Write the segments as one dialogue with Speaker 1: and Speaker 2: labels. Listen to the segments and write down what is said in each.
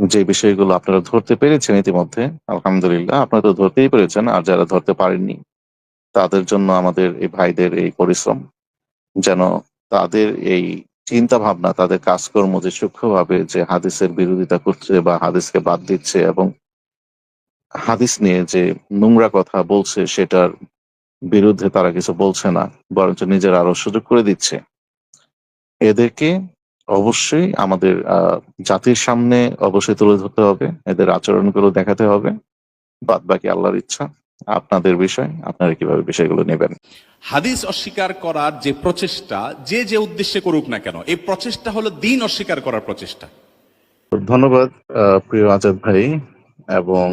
Speaker 1: যে বিষয়গুলো আপনারা ধরতে পেরেছেন ইতিমধ্যে, আলহামদুলিল্লাহ। আপনারা তো ধরতেই পেরেছেন। আর যারা ধরতে পারেননি, তাদের জন্য আমাদের এই ভাইদের এই পরিশ্রম। যেন তাদের এই চিন্তা ভাবনা, তাদের কাজকর্ম যে সূক্ষ্মভাবে যে হাদিসের বিরোধিতা করছে বা হাদিসকে বাদ দিচ্ছে এবং হাদিস নিয়ে যে নোংরা কথা বলছে সেটার বিরুদ্ধে তারা কিছু বলছে না, বরঞ্চ নিজেরা আরো সুযোগ করে দিচ্ছে। এদেরকে অবশ্যই আমাদের জাতির সামনে অবশ্যই তুলে ধরতে হবে। এদের আচরণগুলো দেখাতে হবে। বাদবাকি আল্লাহর ইচ্ছা। আপনাদের বিষয়। আপনারা কিভাবে বিষয়গুলো নেবেন।
Speaker 2: হাদিস অস্বীকার করার যে প্রচেষ্টা, যে যে উদ্দেশ্যে করুক না কেন, এই প্রচেষ্টা হলো দিন অস্বীকার করার প্রচেষ্টা।
Speaker 1: ধন্যবাদ প্রিয় আজাদ ভাই, এবং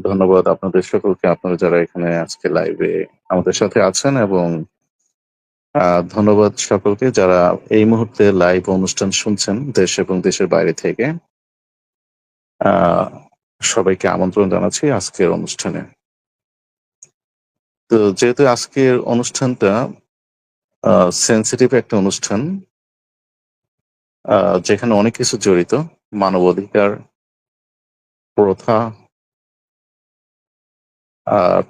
Speaker 1: ধন্যবাদ আপনাদের সকলকে, আপনারা যারা এখানে আজকে লাইভে আমাদের সাথে আছেন, এবং ধন্যবাদ সকলকে যারা এই মুহূর্তে লাইভ অনুষ্ঠান শুনছেন দেশ এবং দেশের বাইরে থেকে। আহ, সবাইকে আমন্ত্রণ জানাচ্ছি আজকের অনুষ্ঠানে। তো যেহেতু আজকের অনুষ্ঠানটা সেন্সিটিভ একটা অনুষ্ঠান, যেখানে অনেক কিছু জড়িত, মানবাধিকার, প্রথা,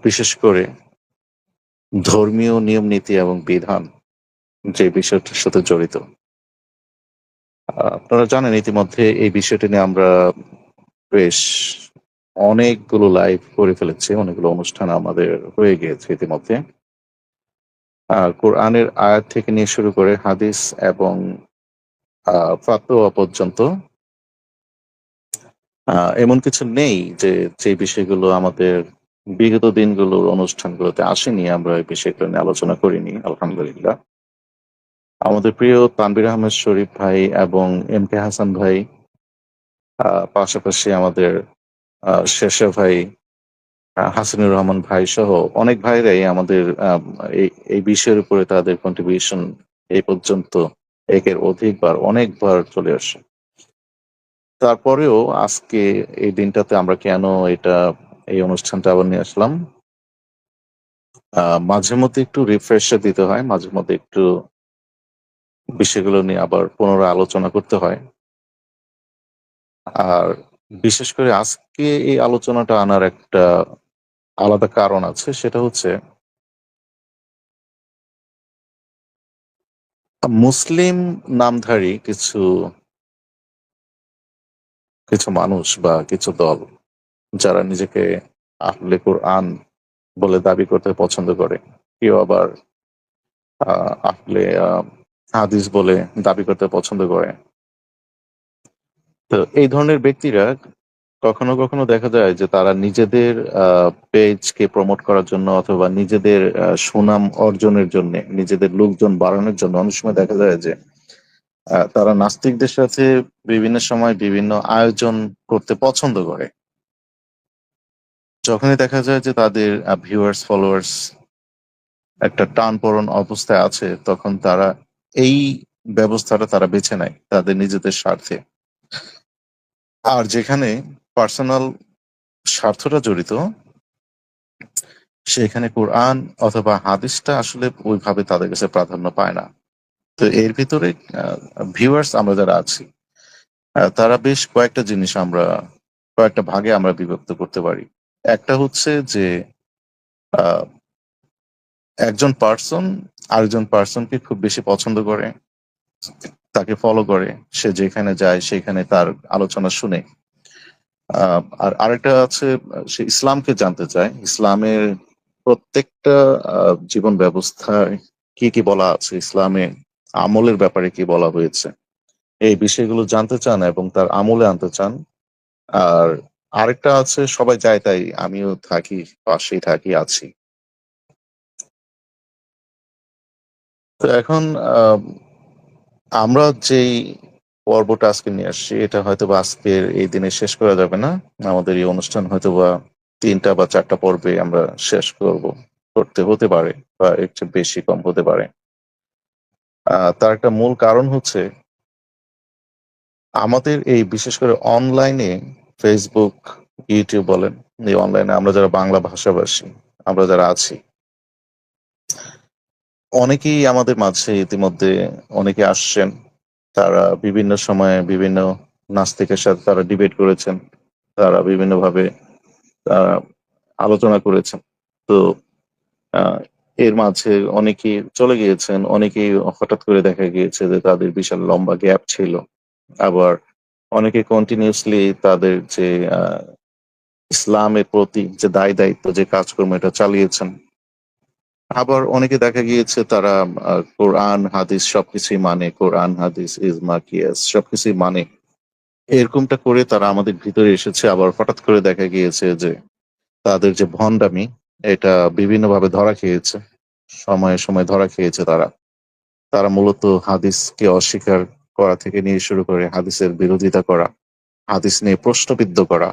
Speaker 1: বিশেষ করে ধর্মীয় নিয়ম নীতি এবং বিধান যে বিষয়টার সাথে জড়িত। আপনারা জানেন ইতিমধ্যে এই বিষয়টি নিয়ে আমরা বেশ অনেকগুলো লাইভ করে ফেলেছি, অনেকগুলো অনুষ্ঠান আমাদের হয়ে গিয়েছে ইতিমধ্যে। কোরআনের আয়াত থেকে নিয়ে শুরু করে হাদিস এবং ফাতোয়া পর্যন্ত এমন কিছু নেই যে বিষয়গুলো আমাদের বিগত দিনগুলোর অনুষ্ঠানগুলোতে আসেনি, আমরা এই বিষয়গুলো নিয়ে আলোচনা করিনি, আলহামদুলিল্লাহ। আমাদের প্রিয় তানভীর আহমেদ শরীফ ভাই এবং এম কে হাসান ভাই, পাশাপাশি আমাদের শেরশা ভাই, হাসিনুর রহমান ভাই সহ অনেক ভাইরাই আমাদের এই বিষয়ের উপরে তাদের কন্ট্রিবিউশন এই পর্যন্ত একের অধিকবার অনেকবার চলে আসে। তারপরেও আজকে এই দিনটাতে আমরা কেন এই অনুষ্ঠানটা আবার নিয়ে আসলাম, মাঝে মধ্যে একটু রিফ্রেশার দিতে হয়, মাঝে মধ্যে একটু বিষয়গুলো নিয়ে আবার পুনরায় আলোচনা করতে হয়। আর বিশেষ করে আজকে এই আলোচনাটা আনার একটা আলাদা কারণ আছে, সেটা হচ্ছে মুসলিম নামধারী কিছু কিছু মানুষ বা কিছু দল, যারা নিজেকে আহলে কোরআন বলে দাবি করতে পছন্দ করে, কেউ আবার আহলে হাদিস বলে দাবি করতে পছন্দ করে। তো এই ধরনের ব্যক্তিরা কখনো কখনো দেখা যায় যে তারা নিজেদের পেজকে প্রমোট করার জন্য অথবা নিজেদের সুনাম অর্জনের জন্য, নিজেদের লোকজন বাড়ানোর জন্য অনেক সময় দেখা যায় যে তারা নাস্তিকদের সাথে বিভিন্ন সময় বিভিন্ন আয়োজন করতে পছন্দ করে। যখনই দেখা যায় যে তাদের ভিউয়ার্স ফলোয়ার্স একটা টানপোড়েন অবস্থায় আছে, তখন তারা এই ব্যবস্থাটা তারা বেছে নেয় তাদের নিজেদের স্বার্থে। আর যেখানে পার্সোনাল স্বার্থটা জড়িত, সেখানে কোরআন অথবা হাদিসটা আসলে ওইভাবে তাদের কাছে প্রাধান্য পায় না। তো এর ভিতরে ভিউয়ার্স আমরা যারা আছি, তারা বেশ কয়েকটা ভাগে আমরা বিভক্ত করতে পারি। একটা হচ্ছে যে আহ, একজন পার্সন আরেকজন পার্সনকে খুব বেশি পছন্দ করে, তাকে ফলো করে, সে যেখানে যায় সেখানে তার আলোচনা শুনে। আর আরেকটা আছে, সে ইসলামকে জানতে চায়, ইসলামের প্রত্যেকটা জীবন ব্যবস্থায় কি কি বলা আছে, ইসলামে আমলের ব্যাপারে কি বলা হয়েছে, এই বিষয়গুলো জানতে চান এবং তার আমলে আনতে চান। আর আরেকটা আছে, সবাই যায় তাই আমিও থাকি, পাশেই থাকি, আছি। তো এখন আমরা যেই পর্বটা আজকে নিয়ে আসছি, এটা হয়তোবা আজকের এই দিনে শেষ করা যাবে না। আমাদের এই অনুষ্ঠান হয়তোবা ৩টা বা ৪টা পর্বে আমরা শেষ করতে হতে পারে, বা একটু বেশি কম হতে পারে। তার একটা মূল কারণ হচ্ছে আমাদের এই বিশেষ করে অনলাইনে, ফেসবুক, ইউটিউব বলেন, এই অনলাইনে আমরা যারা বাংলা ভাষাভাষী, আমরা যারা আছি, অনেকেই আমাদের মাঝে ইতিমধ্যে অনেকে আসছেন। তারা বিভিন্ন সময়ে বিভিন্ন নাস্তিকের সাথে তারা ডিবেট করেছেন, তারা বিভিন্নভাবে আহ, আলোচনা করেছেন। তো আহ, এর মাঝে অনেকেই চলে গিয়েছেন, অনেকেই হঠাৎ করে দেখা গিয়েছে যে তাদের বিশাল লম্বা গ্যাপ ছিল। আবার অনেকে কন্টিনিউসলি তাদের যে ইসলামের প্রতি যে দায় দায়িত্ব, যে কাজকর্ম, এটা চালিয়েছেন। আবার অনেকে দেখা গিয়েছে তারা কোরআন হাদিস সবকিছুই মানে, কোরআন হাদিস ইজমা কিয়াস সবকিছুই মানে, এরকমটা করে তারা আমাদের ভিতরে এসেছে। আবার হঠাৎ করে দেখা গিয়েছে যে তাদের যে ভণ্ডামি, এটা বিভিন্নভাবে ধরা খেয়েছে, সময়ে সময়ে ধরা খেয়েছে। তারা তারা মূলত হাদিসকে অস্বীকার করা থেকে নিয়ে শুরু করে হাদিসের বিরোধিতা করা, হাদিস নিয়ে প্রশ্নবিদ্ধ করা,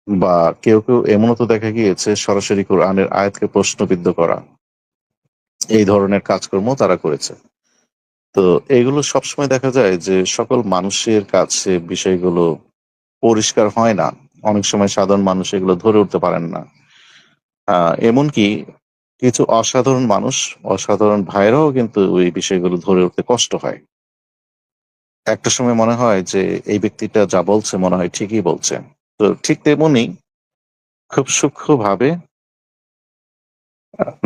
Speaker 1: বা কেউ কেউ এমনও তো দেখা গিয়েছে সরাসরি কোরআনের আয়াতকে প্রশ্নবিদ্ধ করা, এই ধরনের কাজকর্ম তারা করেছে। তো এগুলো সবসময় দেখা যায় যে সকল মানুষের কাছে বিষয়গুলো পরিষ্কার হয় না। অনেক সময় সাধারণ মানুষ এগুলো ধরে উঠতে পারেন না। এমনকি কিছু অসাধারণ মানুষ, অসাধারণ ভাইরাও কিন্তু ওই বিষয়গুলো ধরে উঠতে কষ্ট হয়। একটা সময় মনে হয় যে এই ব্যক্তিটা যা বলছে মনে হয় ঠিকই বলছে। তো ঠিক তেমনি খুব সূক্ষ্মভাবে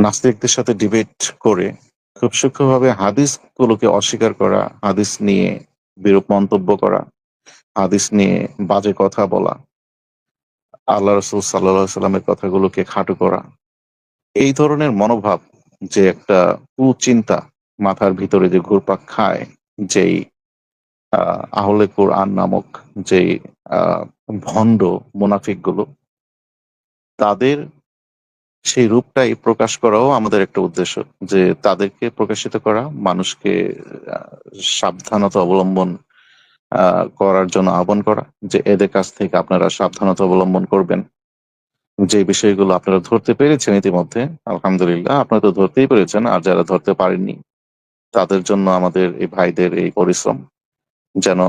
Speaker 1: নাস্তিকদের সাথে ডিবেট করে, খুব সূক্ষ্মভাবে হাদিসগুলোকে অস্বীকার করা, হাদিস নিয়ে বিরূপ মন্তব্য করা, হাদিস নিয়ে বাজে কথা বলা, আল্লাহ রসুল সাল্লাহ সাল্লামের কথাগুলোকে খাটো করা, এই ধরনের মনোভাব, যে একটা কুচিন্তা মাথার ভিতরে যে ঘুরপাক খায়, যেই আহলে কোরআন নামক যেই আহ, ভণ্ড মুনাফিক গুলো, তাদের সেই রূপটাই প্রকাশ করাও আমাদের একটা উদ্দেশ্য। যে তাদেরকে প্রকাশিত করা, মানুষকে আহ, সাবধানতা অবলম্বন করার জন্য আহ্বান করা, যে এদের কাছ থেকে আপনারা সাবধানতা অবলম্বন করবেন। যে বিষয়গুলো আপনারা ধরতে পেরেছেন ইতিমধ্যে, আলহামদুলিল্লাহ, আপনারা তো ধরতেই পেরেছেন। আর যারা ধরতে পারেননি, তাদের জন্য আমাদের এই ভাইদের এই পরিশ্রম, যেন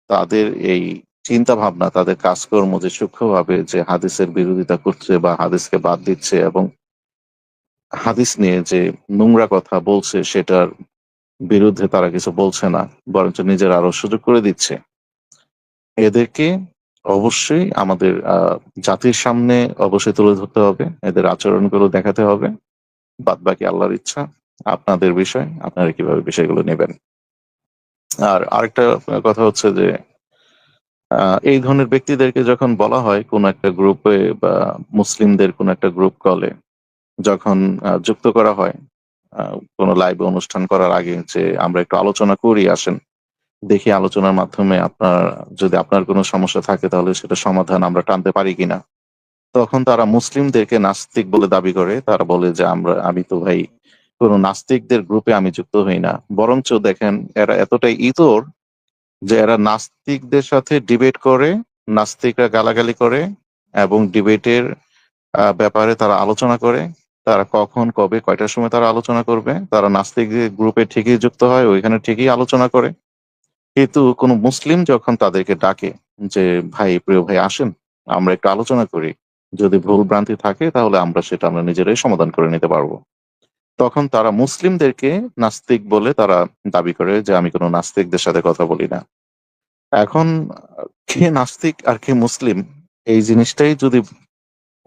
Speaker 1: তাদের এই চিন্তা ভাবনা, তাদের কাজকর্ম যে সূক্ষ্মভাবে যে হাদিসের বিরোধিতা করছে বা হাদিসকে বাদ দিচ্ছে এবং হাদিস নিয়ে যে নোংরা কথা বলছে সেটার বিরুদ্ধে তারা কিছু বলছে না, বরঞ্চ নিজের আরো সুযোগ করে দিচ্ছে, এদেরকে অবশ্যই আমাদের জাতির সামনে অবশ্যই তুলে ধরতে হবে। এদের আচরণগুলো দেখাতে হবে। বাদ বাকি আল্লাহর ইচ্ছা, আপনাদের বিষয়, আপনারা কিভাবে বিষয়গুলো নেবেন। আর আরেকটা কথা হচ্ছে যে এই ধরনের ব্যক্তিদেরকে যখন বলা হয় কোন একটা গ্রুপে বা মুসলিমদের কোন একটা গ্রুপ কলে যখন যুক্ত করা হয়, কোনো লাইভ অনুষ্ঠান করার আগে, যে আমরা একটু আলোচনা করি, আসেন দেখি আলোচনার মাধ্যমে যদি আপনার কোনো সমস্যা থাকে তাহলে সেটা সমাধান আমরা টানতে পারি কিনা, তখন তারা মুসলিমদেরকে নাস্তিক বলে দাবি করে। তারা বলে যে আমি তো ভাই কোনো নাস্তিকদের গ্রুপে আমি যুক্ত হই না। বরঞ্চ দেখেন, এরা এতটাই ইতর যে এরা নাস্তিকদের সাথে ডিবেট করে, নাস্তিকরা গালাগালি করে, এবং ডিবেটের ব্যাপারে তারা আলোচনা করে। তারা কখন, কবে, কয়টার সময় তারা আলোচনা করবে, তারা নাস্তিক গ্রুপে ঠিকই যুক্ত হয়, ওইখানে ঠিকই আলোচনা করে। কিন্তু কোনো মুসলিম যখন তাদেরকে ডাকে যে ভাই, প্রিয় ভাই, আসেন আমরা একটু আলোচনা করি, যদি ভুল ভ্রান্তি থাকে তাহলে আমরা নিজেরাই সমাধান করে নিতে পারবো, তখন তারা মুসলিমদেরকে নাস্তিক বলে তারা দাবি করে যে আমি কোনো নাস্তিকদের সাথে কথা বলি না। এখন কে নাস্তিক আর কে মুসলিম, এই জিনিসটাই যদি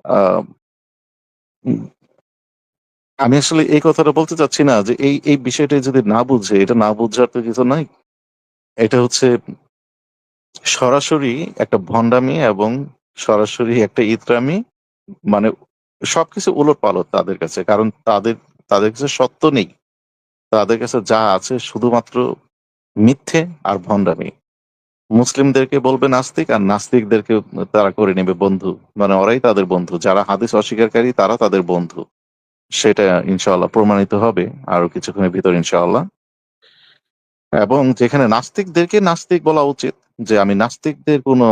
Speaker 1: আহ উম, আমি আসলে এই কথাটা বলতে চাচ্ছি না যে এই এই বিষয়টা যদি না বুঝে, এটা না বুঝার তো কিছু নাই। এটা হচ্ছে সরাসরি একটা ভন্ডামি এবং সরাসরি একটা ইতরামি। মানে সবকিছু উলটপালট তাদের কাছে, কারণ তাদের কাছে সত্য নেই। তাদের কাছে যা আছে শুধুমাত্র মিথ্যে আর ভন্ডামি। মুসলিমদেরকে বলবে নাস্তিক, আর নাস্তিকদেরকে তারা করে নেবে বন্ধু। মানে ওরাই তাদের বন্ধু, যারা হাদিস অস্বীকারী তারা তাদের বন্ধু। সেটা ইনশাআল্লাহ প্রমাণিত হবে আরো কিছুক্ষণের ভিতর ইনশাআল্লাহ। এবং যেখানে নাস্তিকদেরকে নাস্তিক বলা উচিত, যে আমি নাস্তিকদের কোনো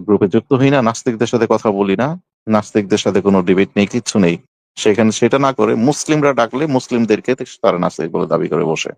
Speaker 1: গ্রুপে যুক্ত হই না, নাস্তিকদের সাথে কথা বলি না, নাস্তিকদের সাথে কোনো ডিবেট নেই, কিচ্ছু নেই, সেখানে সেটা না করে মুসলিমরা ডাকলে মুসলিমদেরকে তারা নাস্তিক বলে দাবি করে বসে।